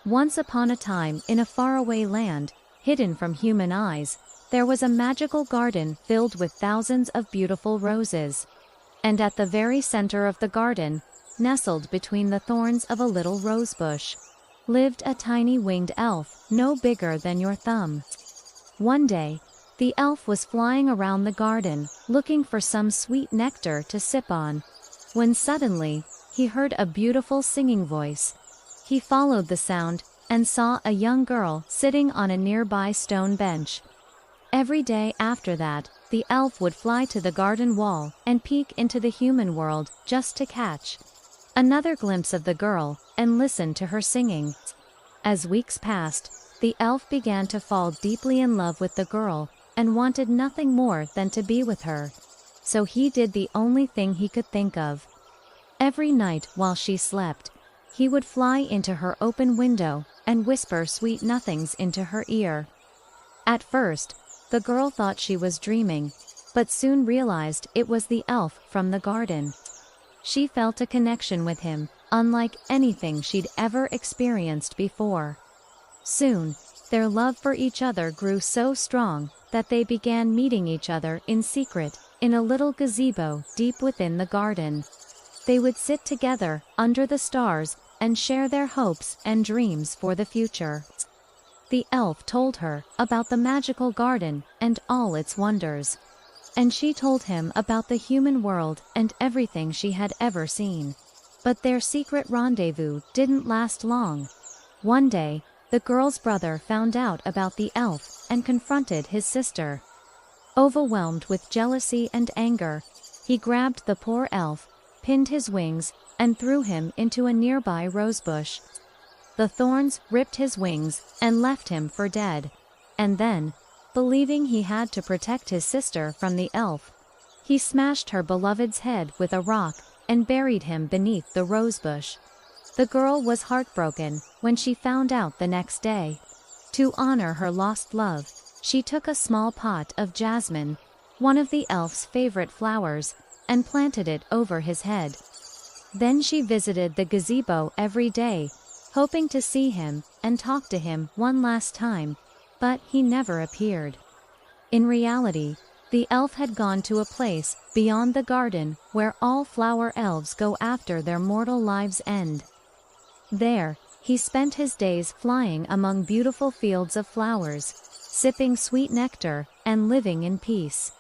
Once upon a time, in a faraway land, hidden from human eyes, there was a magical garden filled with thousands of beautiful roses. And at the very center of the garden, nestled between the thorns of a little rosebush, lived a tiny winged elf, no bigger than your thumb. One day, the elf was flying around the garden, looking for some sweet nectar to sip on, when suddenly, he heard a beautiful singing voice. He followed the sound, and saw a young girl sitting on a nearby stone bench. Every day after that, the elf would fly to the garden wall and peek into the human world just to catch another glimpse of the girl and listen to her singing. As weeks passed, the elf began to fall deeply in love with the girl and wanted nothing more than to be with her. So he did the only thing he could think of. Every night while she slept, he would fly into her open window and whisper sweet nothings into her ear. At first, the girl thought she was dreaming, but soon realized it was the elf from the garden. She felt a connection with him, unlike anything she'd ever experienced before. Soon, their love for each other grew so strong that they began meeting each other in secret, in a little gazebo deep within the garden. They would sit together, under the stars, and share their hopes and dreams for the future. The elf told her about the magical garden and all its wonders. And she told him about the human world and everything she had ever seen. But their secret rendezvous didn't last long. One day, the girl's brother found out about the elf and confronted his sister. Overwhelmed with jealousy and anger, he grabbed the poor elf, pinned his wings, and threw him into a nearby rosebush. The thorns ripped his wings and left him for dead. And then, believing he had to protect his sister from the elf, he smashed her beloved's head with a rock and buried him beneath the rosebush. The girl was heartbroken when she found out the next day. To honor her lost love, she took a small pot of jasmine, one of the elf's favorite flowers, and planted it over his head. Then she visited the gazebo every day, hoping to see him and talk to him one last time, but he never appeared. In reality, the elf had gone to a place beyond the garden where all flower elves go after their mortal lives end. There, he spent his days flying among beautiful fields of flowers, sipping sweet nectar, and living in peace.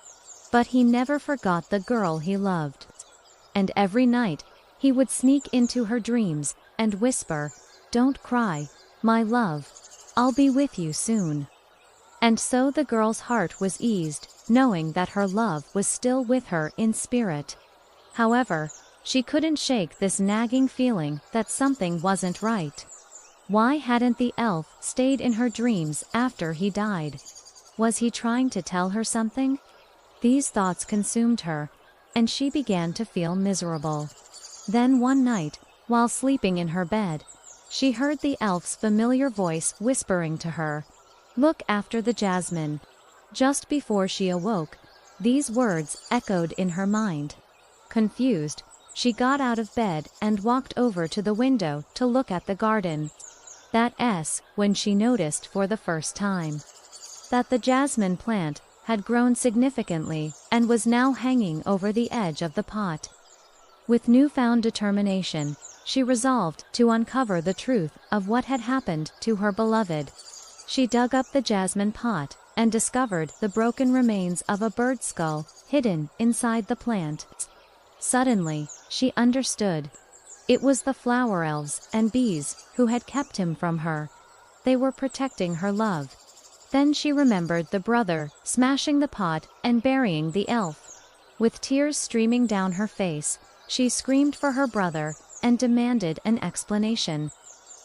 But he never forgot the girl he loved. And every night, he would sneak into her dreams and whisper, "Don't cry, my love. I'll be with you soon." And so the girl's heart was eased, knowing that her love was still with her in spirit. However, she couldn't shake this nagging feeling that something wasn't right. Why hadn't the elf stayed in her dreams after he died? Was he trying to tell her something? These thoughts consumed her, and she began to feel miserable. Then one night, while sleeping in her bed, she heard the elf's familiar voice whispering to her, "Look after the jasmine." Just before she awoke, these words echoed in her mind. Confused, she got out of bed and walked over to the window to look at the garden. That's when she noticed for the first time that the jasmine plant had grown significantly and was now hanging over the edge of the pot. With newfound determination, she resolved to uncover the truth of what had happened to her beloved. She dug up the jasmine pot and discovered the broken remains of a bird skull hidden inside the plant. Suddenly, she understood. It was the flower elves and bees who had kept him from her. They were protecting her love. Then she remembered the brother smashing the pot and burying the elf. With tears streaming down her face, she screamed for her brother and demanded an explanation.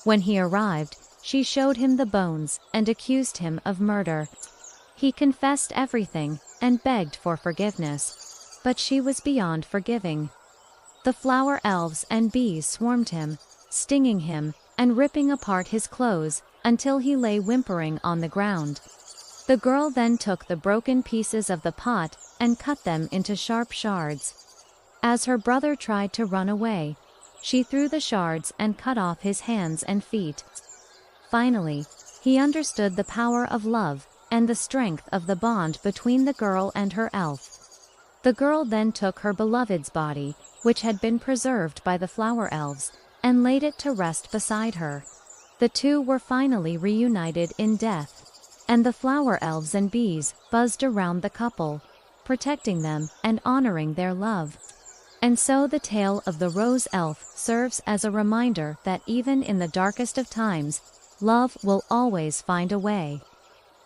When he arrived, she showed him the bones and accused him of murder. He confessed everything and begged for forgiveness, but she was beyond forgiving. The flower elves and bees swarmed him, stinging him and ripping apart his clothes until he lay whimpering on the ground. The girl then took the broken pieces of the pot and cut them into sharp shards. As her brother tried to run away, she threw the shards and cut off his hands and feet. Finally, he understood the power of love, and the strength of the bond between the girl and her elf. The girl then took her beloved's body, which had been preserved by the flower elves, and laid it to rest beside her. The two were finally reunited in death, and the flower elves and bees buzzed around the couple, protecting them and honoring their love. And so the tale of the rose elf serves as a reminder that even in the darkest of times, love will always find a way.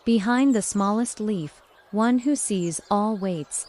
Behind the smallest leaf, one who sees all waits.